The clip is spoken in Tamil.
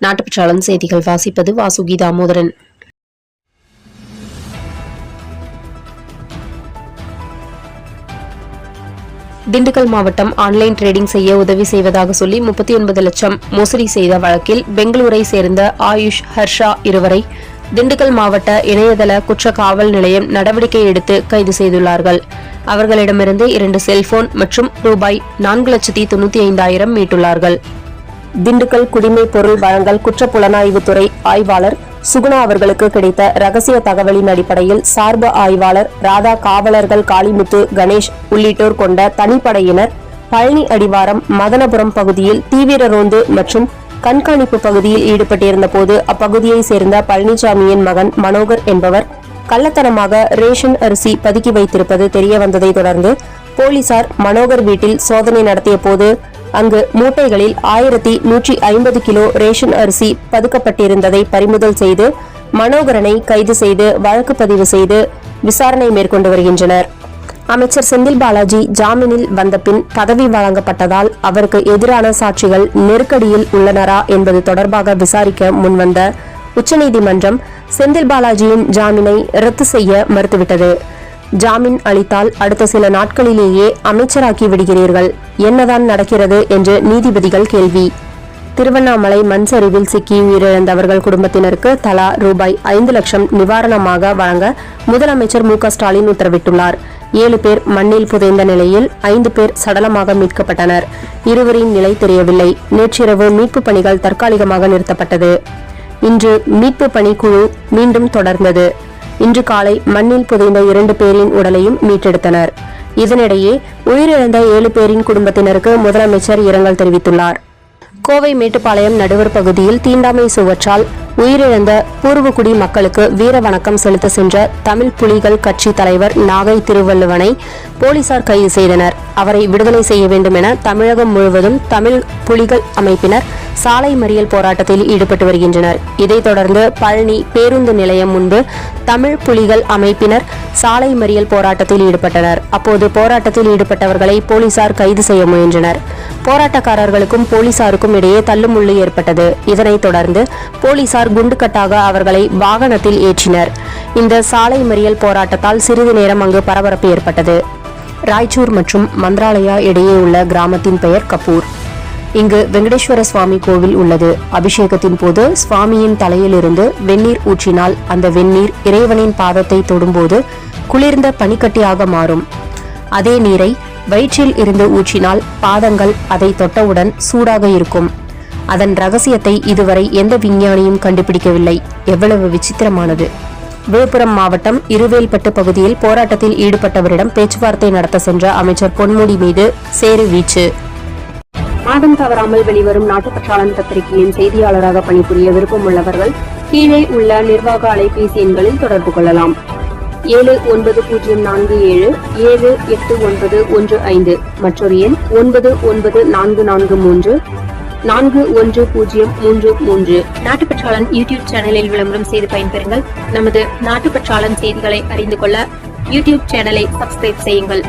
நாட்டுப்பற்றாளன் செய்திகள் வாசிப்பது வாசுகி தாமோதரன். திண்டுக்கல் மாவட்டம் ஆன்லைன் டிரேடிங் செய்ய உதவி செய்வதாக சொல்லி 39 லட்சம் மோசடி செய்த வழக்கில் பெங்களூரை சேர்ந்த ஆயுஷ், ஹர்ஷா இருவரை திண்டுக்கல் மாவட்ட இணையதள குற்ற காவல் நிலையம் நடவடிக்கை எடுத்து கைது செய்துள்ளார்கள். அவர்களிடமிருந்து 2 செல்போன் மற்றும் ரூபாய் 4,95,000 மீட்டுள்ளார்கள். திண்டுக்கல் குடிமை பொருள் வழங்கல் குற்ற புலனாய்வுத்துறை ஆய்வாளர் சுகுணா அவர்களுக்கு கிடைத்த ரகசிய தகவலின் அடிப்படையில் சார்பு ஆய்வாளர் ராதா, காவலர்கள் காளிமுத்து, கணேஷ் உள்ளிட்டோர் கொண்ட தனிப்படையினர் பழனி அடிவாரம் மதனபுரம் பகுதியில் தீவிர ரோந்து மற்றும் கண்காணிப்பு பகுதியில் ஈடுபட்டிருந்த போது அப்பகுதியை சேர்ந்த பழனிசாமியின் மகன் மனோகர் என்பவர் கள்ளத்தனமாக ரேஷன் அரிசி பதுக்கி வைத்திருப்பது தெரியவந்ததை தொடர்ந்து போலீசார் மனோகர் வீட்டில் சோதனை நடத்திய போது அங்கு மூட்டைகளில் 1150 கிலோ ரேஷன் அரிசி பதுக்கப்பட்டிருந்ததை பறிமுதல் செய்து மனோகரனை கைது செய்து வழக்கு பதிவு செய்து விசாரணை மேற்கொண்டு வருகின்றனர். அமைச்சர் செந்தில் பாலாஜி ஜாமீனில் வந்த பின் பதவி வழங்கப்பட்டதால் அவருக்கு எதிரான சாட்சிகள் நெருக்கடியில் உள்ளனரா என்பது தொடர்பாக விசாரிக்க முன்வந்த உச்சநீதிமன்றம் செந்தில் பாலாஜியின் ஜாமீனை ரத்து செய்ய மறுத்துவிட்டது. ஜாமீன் அளித்தால் அடுத்த சில நாட்களிலேயே அமைச்சராக்கி விடுகிறீர்கள், என்னதான் நடக்கிறது என்று நீதிபதிகள் கேள்வி. திருவண்ணாமலை மண் சரிவில் சிக்கி உயிரிழந்தவர்கள் குடும்பத்தினருக்கு தலா ரூபாய் 5 லட்சம் நிவாரணமாக வழங்க முதலமைச்சர் மு.க.ஸ்டாலின் உத்தரவிட்டுள்ளார். 7 பேர் மண்ணில் புதைந்த நிலையில் 5 பேர் சடலமாக மீட்கப்பட்டனர். இருவரின் நிலை தெரியவில்லை. நேற்றிரவு மீட்பு பணிகள் தற்காலிகமாக நிறுத்தப்பட்டது. இன்று மீட்பு பணி குழு மீண்டும் தொடர்ந்தது. இன்று காலை மண்ணில் புதைந்த 2 பேரின் உடலையும் மீட்டெடுத்தனர். இதனிடையே உயிரிழந்த 7 பேரின் குடும்பத்தினருக்கு முதலமைச்சர் இரங்கல் தெரிவித்துள்ளார். கோவை மேட்டுப்பாளையம் நடுவர் பகுதியில் தீண்டாமை சுவற்றால் உயிரிழந்த பூர்வகுடி மக்களுக்கு வீர வணக்கம் செலுத்த சென்ற தமிழ் புலிகள் கட்சி தலைவர் நாகை திருவள்ளுவனை போலீசார் கைது செய்தனர். அவரை விடுதலை செய்ய வேண்டும் என தமிழகம் முழுவதும் தமிழ் புலிகள் அமைப்பினர் சாலை மறியல் போராட்டத்தில் ஈடுபட்டு வருகின்றனர். இதைத் தொடர்ந்து பழனி பேருந்து நிலையம் முன்பு தமிழ் புலிகள் அமைப்பினர் சாலை மறியல் போராட்டத்தில் ஈடுபட்டனர். அப்போது போராட்டத்தில் ஈடுபட்டவர்களை போலீசார் கைது செய்ய முயன்றனர். போராட்டக்காரர்களுக்கும் போலீசாருக்கும் இடையே தள்ளுமுள்ளு ஏற்பட்டது. இதனைத் தொடர்ந்து போலீசார் குண்டுகட்டாக அவர்களை வாகனத்தில் ஏற்றினர். இந்த சாலை மறியல் போராட்டத்தால் சிறிது நேரம் அங்கு பரபரப்பு ஏற்பட்டது. ராய்ச்சூர் மற்றும் மந்த்ராலயா இடையே உள்ள கிராமத்தின் பெயர் கபூர். இங்கு வெங்கடேஸ்வர சுவாமி கோவில் உள்ளது. அபிஷேகத்தின் போது சுவாமியின் தலையிலிருந்து வெந்நீர் ஊற்றினால் அந்த வெந்நீர் இறைவனின் பாதத்தை தொடும்போது குளிர்ந்த பனிக்கட்டியாக மாறும். அதே நீரை வயிற்றில் இருந்து ஊற்றினால் பாதங்கள் அதை தொட்டவுடன் சூடாக இருக்கும். அதன் ரகசியத்தை இதுவரை எந்த விஞ்ஞானியும் கண்டுபிடிக்கவில்லை. எவ்வளவு விசித்திரமானது! விழுப்புரம் மாவட்டம் இருவேல்பட்டு பகுதியில் போராட்டத்தில் ஈடுபட்டவரிடம் பேச்சுவார்த்தை நடத்த சென்ற அமைச்சர் பொன்முடி மீது சேறு வீச்சு. மாதம் தவறாமல் வெளிவரும் நாட்டுப்பற்றாளன் பத்திரிகையின் செய்தியாளராக பணிபுரிய விருப்பம் உள்ளவர்கள் கீழே உள்ள நிர்வாக அலைபேசி எண்களில் தொடர்பு கொள்ளலாம். 7947789115 மற்றொரு எண் 9944341033. நாட்டுப்பற்றாளன் யூடியூப் சேனலில் விளம்பரம் செய்து பயன்பெறுங்கள். நமது நாட்டுப்பற்றாளன் செய்திகளை அறிந்து கொள்ள யூடியூப் சேனலை சப்ஸ்கிரைப் செய்யுங்கள்.